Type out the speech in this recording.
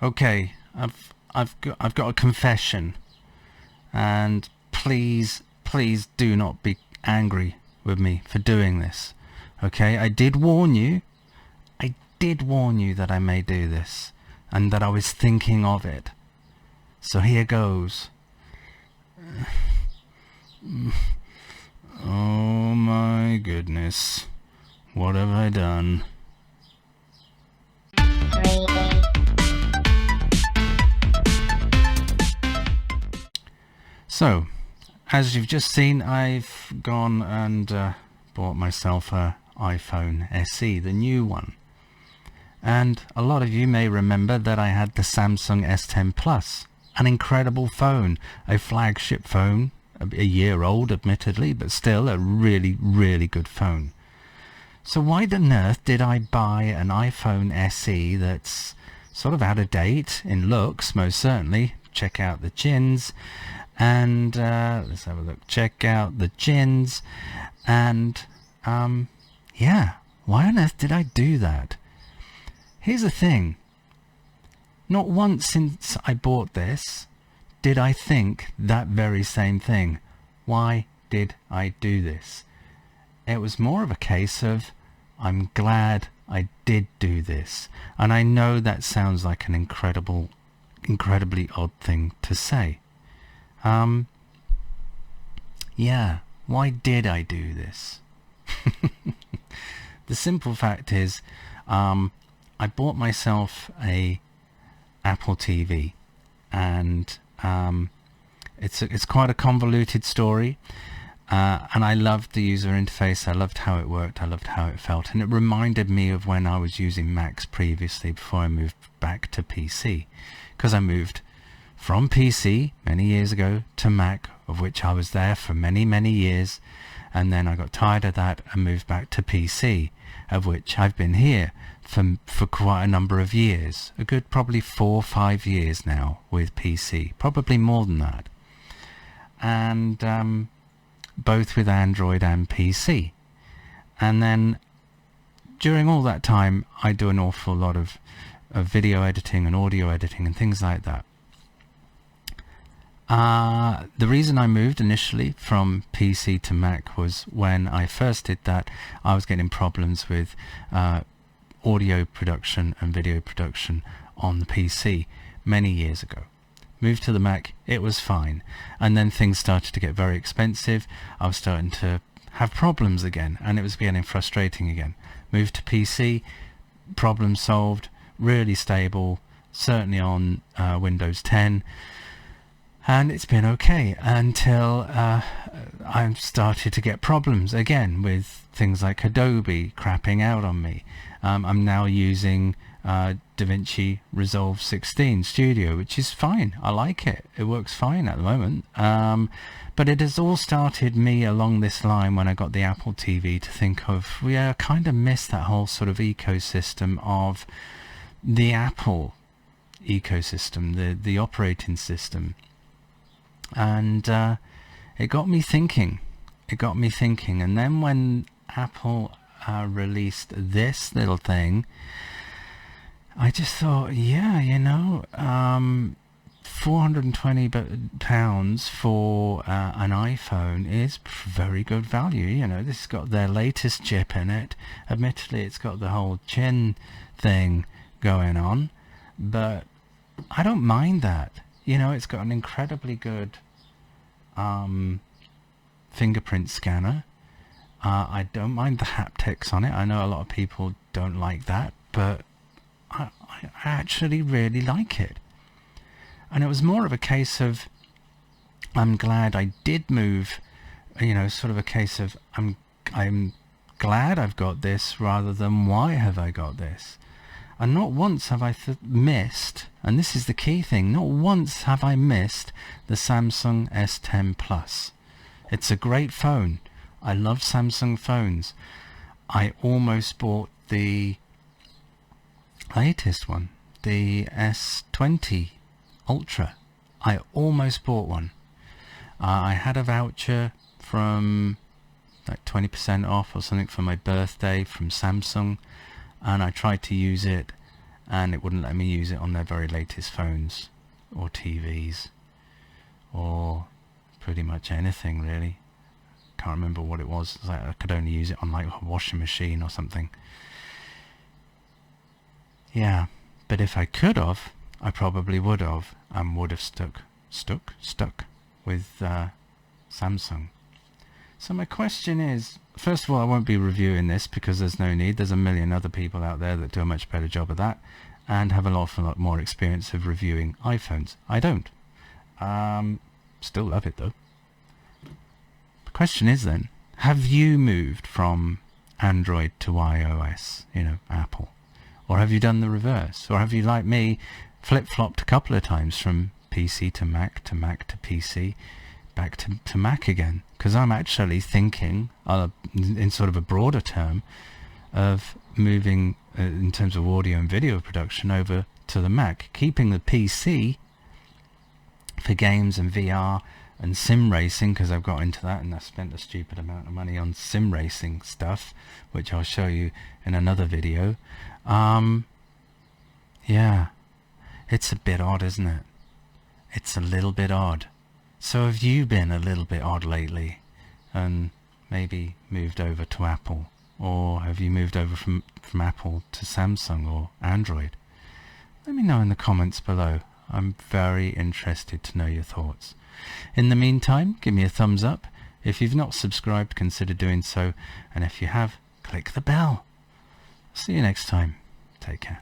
Okay, I've got a confession, and please do not be angry with me for doing this. Okay, I did warn you. I did warn you that I may do this, and that I was thinking of it. So here goes. Oh my goodness. What have I done? So, as you've just seen, I've gone and bought myself a iPhone SE, the new one. And a lot of you may remember that I had the Samsung S10 Plus, an incredible phone, a flagship phone, a year old admittedly, but still a really good phone. So why on earth did I buy an iPhone SE that's sort of out of date in looks, most certainly? Check out the chins, and let's have a look. Check out the chins, and yeah, why on earth did I do that? Here's the thing. Not once since I bought this did I think that very same thing. Why did I do this? It was more of a case of, I'm glad I did do this. And I know that sounds like an incredibly odd thing to say. Yeah, why did I do this? The simple fact is, I bought myself a Apple TV, and it's quite a convoluted story, and I loved the user interface. I loved how it worked. I loved how it felt, and it reminded me of when I was using Macs previously before I moved back to PC, because I moved from PC many years ago to Mac, of which I was there for many years, and then I got tired of that and moved back to PC, of which I've been here for quite a number of years, a good probably 4 or 5 years now with PC, probably more than that, and both with Android and PC. And then during all that time I do an awful lot of video editing and audio editing and things like that. The reason I moved initially from PC to Mac was when I first did that, I was getting problems with audio production and video production on the PC many years ago. Moved to the Mac, it was fine, and then things started to get very expensive. I was starting to have problems again, and it was getting frustrating again. Moved to PC, problem solved, really stable, certainly on Windows 10, and it's been okay until I started to get problems again with things like Adobe crapping out on me. I'm now using DaVinci Resolve 16 Studio, which is fine. I like it. It works fine at the moment. But it has all started me along this line when I got the Apple TV to think of, I kind of missed that whole sort of ecosystem of the Apple ecosystem, the operating system. And it got me thinking. And then when Apple released this little thing, I just thought, yeah, £420 for an iPhone is very good value. This has got their latest chip in it. Admittedly, it's got the whole chin thing going on, but I don't mind that. It's got an incredibly good fingerprint scanner. I don't mind the haptics on it. I know a lot of people don't like that, but I actually really like it. And it was more of a case of, I'm glad I did move, sort of a case of, I'm glad I've got this rather than why have I got this. And not once have I missed, and this is the key thing, not once have I missed the Samsung S10 Plus. It's a great phone. I love Samsung phones. I almost bought the latest one, the S20 Ultra. I almost bought one. I had a voucher from like 20% off or something for my birthday from Samsung, and I tried to use it, and it wouldn't let me use it on their very latest phones or TVs or pretty much anything really. Can't remember what it was. Like I could only use it on like a washing machine or something. Yeah, but if I could have, I probably would have, and would have stuck with Samsung. So my question is, first of all, I won't be reviewing this because there's no need. There's a million other people out there that do a much better job of that and have a lot more experience of reviewing iPhones. I don't. Still love it though. The question is then, have you moved from Android to iOS, Apple? Or have you done the reverse? Or have you, like me, flip-flopped a couple of times from PC to Mac to PC, back to Mac again? Because I'm actually thinking, in sort of a broader term, of moving, in terms of audio and video production, over to the Mac, keeping the PC for games and VR and sim racing, because I've got into that and I spent a stupid amount of money on sim racing stuff, which I'll show you in another video. Yeah, it's a bit odd, isn't it? It's a little bit odd. So have you been a little bit odd lately and maybe moved over to Apple? Or have you moved over from Apple to Samsung or Android? Let me know in the comments below. I'm very interested to know your thoughts. In the meantime, give me a thumbs up. If you've not subscribed, consider doing so. And if you have, click the bell. See you next time. Take care.